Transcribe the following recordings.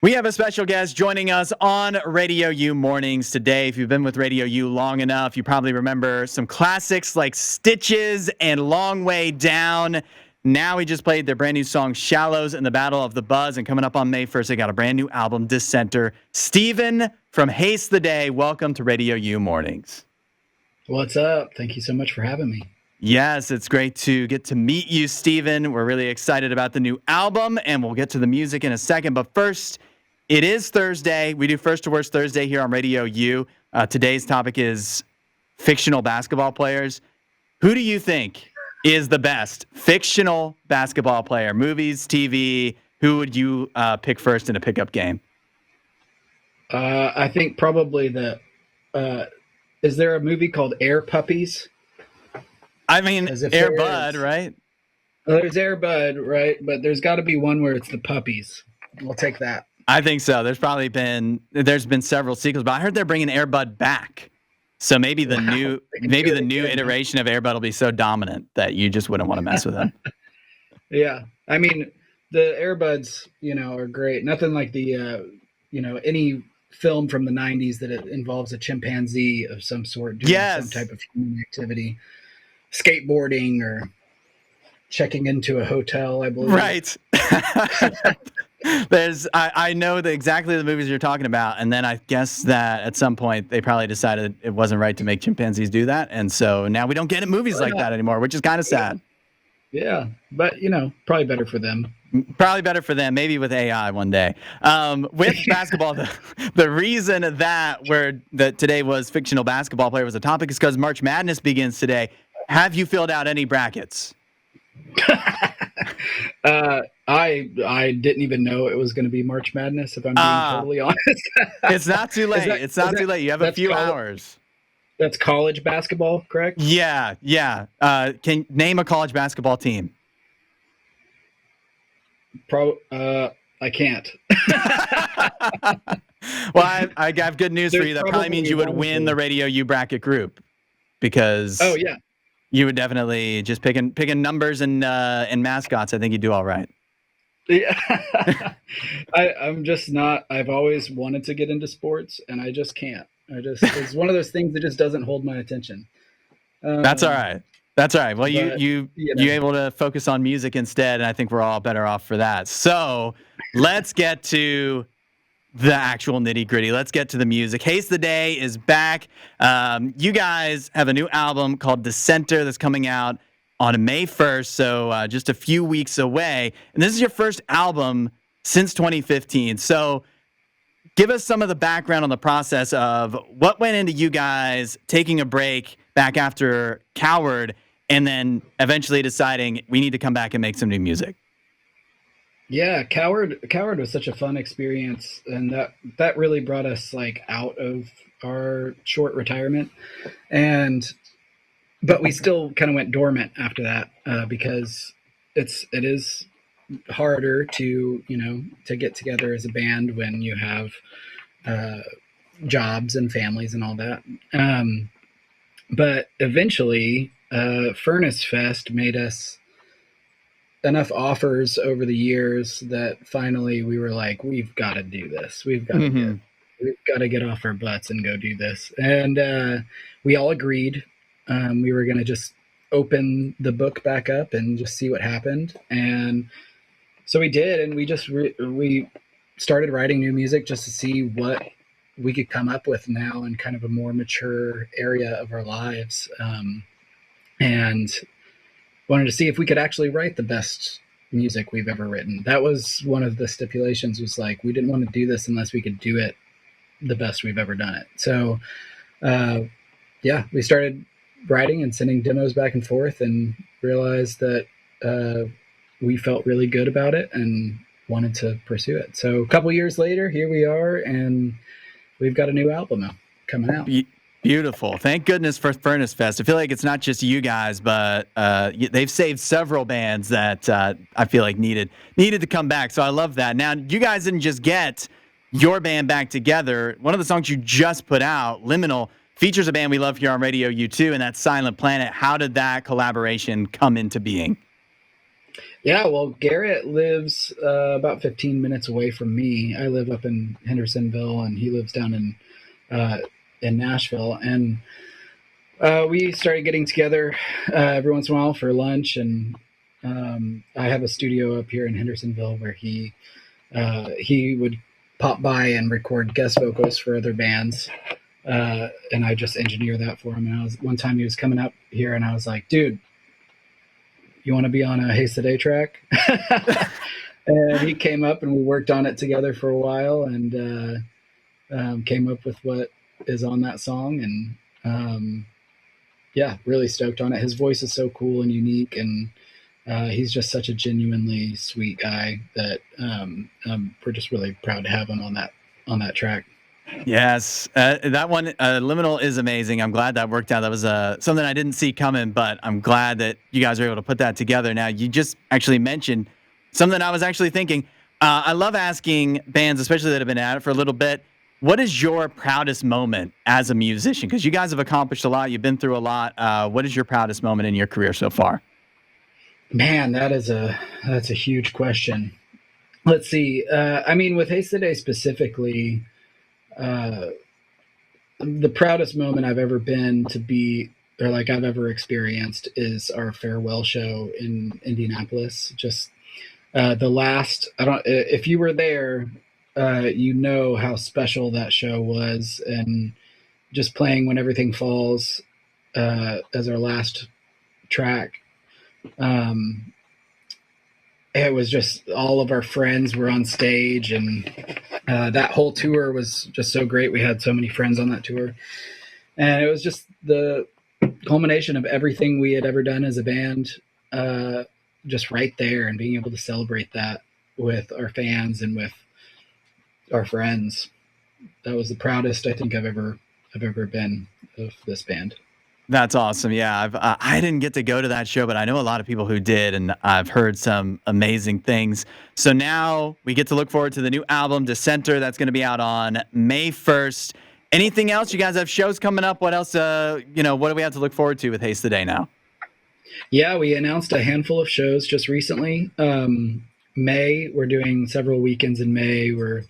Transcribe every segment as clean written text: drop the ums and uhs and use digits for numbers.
We have a special guest joining us on Radio U Mornings today. If you've been with Radio U long enough, you probably remember some classics like Stitches and Long Way Down. Now we just played their brand new song Shallows and the Battle of the Buzz. And coming up on May 1st, they got a brand new album, DISSENTER. Stephen from Haste the Day, welcome to Radio U Mornings. What's up? Thank you so much for having me. Yes, it's great to get to meet you, Stephen. We're really excited about the new album, and we'll get to the music in a second. But first, it is Thursday. We do First to Worst Thursday here on Radio U. Today's topic is fictional basketball players. Who do you think is the best fictional basketball player? Movies, TV, who would you pick first in a pickup game? I think probably is there a movie called Air Puppies? I mean, Air Bud, right? There's Air Bud, right? But there's got to be one where it's the puppies. We'll take that. I think so. There's been several sequels, but I heard they're bringing Air Bud back. So maybe the new iteration of Air Bud will be so dominant that you just wouldn't want to mess with him. Yeah, I mean the Air Buds, are great. Nothing like the, any film from the '90s that it involves a chimpanzee of some sort doing some type of human activity, skateboarding or checking into a hotel, I believe. Right. I know exactly the movies you're talking about, and then I guess that at some point they probably decided it wasn't right to make chimpanzees do that, and so now we don't get movies like that anymore, which is kind of sad. Yeah, but probably better for them. Probably better for them, maybe with AI one day. With basketball, the reason that today was fictional basketball player was a topic is because March Madness begins today. Have you filled out any brackets? I didn't even know it was going to be March Madness, if I'm being totally honest. It's not too late. It's not too late. You have a few hours. That's college basketball, correct? Yeah. Can name a college basketball team? I can't. Well, I have good news for you. That probably means you would win the Radio U bracket group because you would definitely just picking numbers and mascots. I think you'd do all right. Yeah, I'm just not. I've always wanted to get into sports, and I just can't. It's one of those things that just doesn't hold my attention. That's all right. Well, you able to focus on music instead, and I think we're all better off for that. So let's get to the actual nitty gritty. Let's get to the music. Haste the Day is back. You guys have a new album called DISSENTER that's coming out on May 1st, so just a few weeks away. And this is your first album since 2015. So give us some of the background on the process of what went into you guys taking a break back after Coward and then eventually deciding we need to come back and make some new music. Yeah, Coward was such a fun experience, and that really brought us out of our short retirement, but we still kind of went dormant after that because it is harder to get together as a band when you have jobs and families and all that. But eventually, Furnace Fest made us enough offers over the years that finally we were like, we've got to do this. We've got to get off our butts and go do this. And we all agreed we were going to just open the book back up and just see what happened. And so we did, and we just we started writing new music just to see what we could come up with now in kind of a more mature area of our lives. And wanted to see if we could actually write the best music we've ever written. That was one of the stipulations, was we didn't want to do this unless we could do it the best we've ever done it. So, we started writing and sending demos back and forth and realized that we felt really good about it and wanted to pursue it. So a couple years later, here we are, and we've got a new album now coming out. Beautiful. Thank goodness for Furnace Fest. I feel like it's not just you guys, but they've saved several bands that I feel like needed to come back. So I love that. Now, you guys didn't just get your band back together. One of the songs you just put out, Liminal, features a band we love here on Radio U2, and that's Silent Planet. How did that collaboration come into being? Yeah, well, Garrett lives about 15 minutes away from me. I live up in Hendersonville, and he lives down in Nashville. And we started getting together every once in a while for lunch. And I have a studio up here in Hendersonville where he would pop by and record guest vocals for other bands. And I just engineer that for him. And one time he was coming up here, and I was like, dude, you want to be on a Haste Today track? And he came up, and we worked on it together for a while, and came up with what is on that song. And yeah, really stoked on it. His voice is so cool and unique, and he's just such a genuinely sweet guy that we're just really proud to have him on that track. Yes, that one, Liminal, is amazing. I'm glad that worked out. That was something I didn't see coming, but I'm glad that you guys were able to put that together. Now, you just actually mentioned something I was actually thinking. I love asking bands, especially that have been at it for a little bit, what is your proudest moment as a musician? Because you guys have accomplished a lot. You've been through a lot. What is your proudest moment in your career so far? Man, that's a huge question. Let's see. I mean, with Haste Today specifically, the proudest moment I've ever been to be, or like I've ever experienced, is our farewell show in Indianapolis. Just the last, if you were there, you know how special that show was, and just playing When Everything Falls as our last track. It was just all of our friends were on stage, and that whole tour was just so great. We had so many friends on that tour, and it was just the culmination of everything we had ever done as a band, just right there, and being able to celebrate that with our fans and with our friends. That was the proudest I think I've ever been of this band. That's awesome. Yeah, I didn't get to go to that show, but I know a lot of people who did, and I've heard some amazing things. So now we get to look forward to the new album, DISSENTER, that's going to be out on May 1st. Anything else? You guys have shows coming up. What else? What do we have to look forward to with Haste Today now? Yeah, we announced a handful of shows just recently. May, we're doing several weekends in May. We're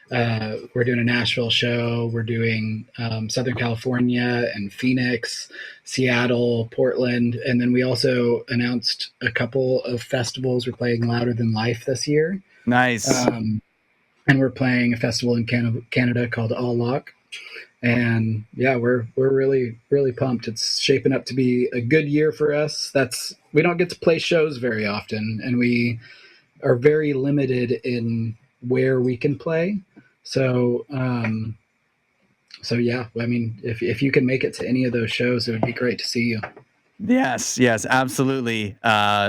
doing a Nashville show. We're doing Southern California and Phoenix, Seattle, Portland, and then we also announced a couple of festivals. We're playing Louder Than Life this year. Nice. And we're playing a festival in Canada called All Lock. And yeah, we're really, really pumped. It's shaping up to be a good year for us. We don't get to play shows very often, and we are very limited in where we can play. So yeah, I mean, if you can make it to any of those shows, it would be great to see you. Yes, absolutely.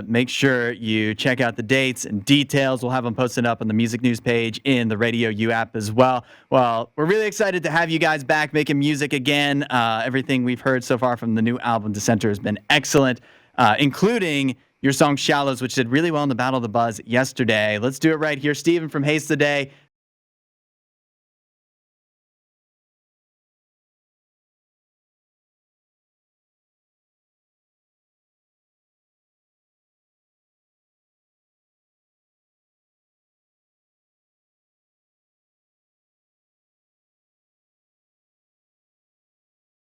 Make sure you check out the dates and details. We'll have them posted up on the music news page in the RadioU app as well. Well, we're really excited to have you guys back making music again. Everything we've heard so far from the new album, DISSENTER, has been excellent, including your song Shallows, which did really well in the Battle of the Buzz yesterday. Let's do it right here. Stephen from Haste Today,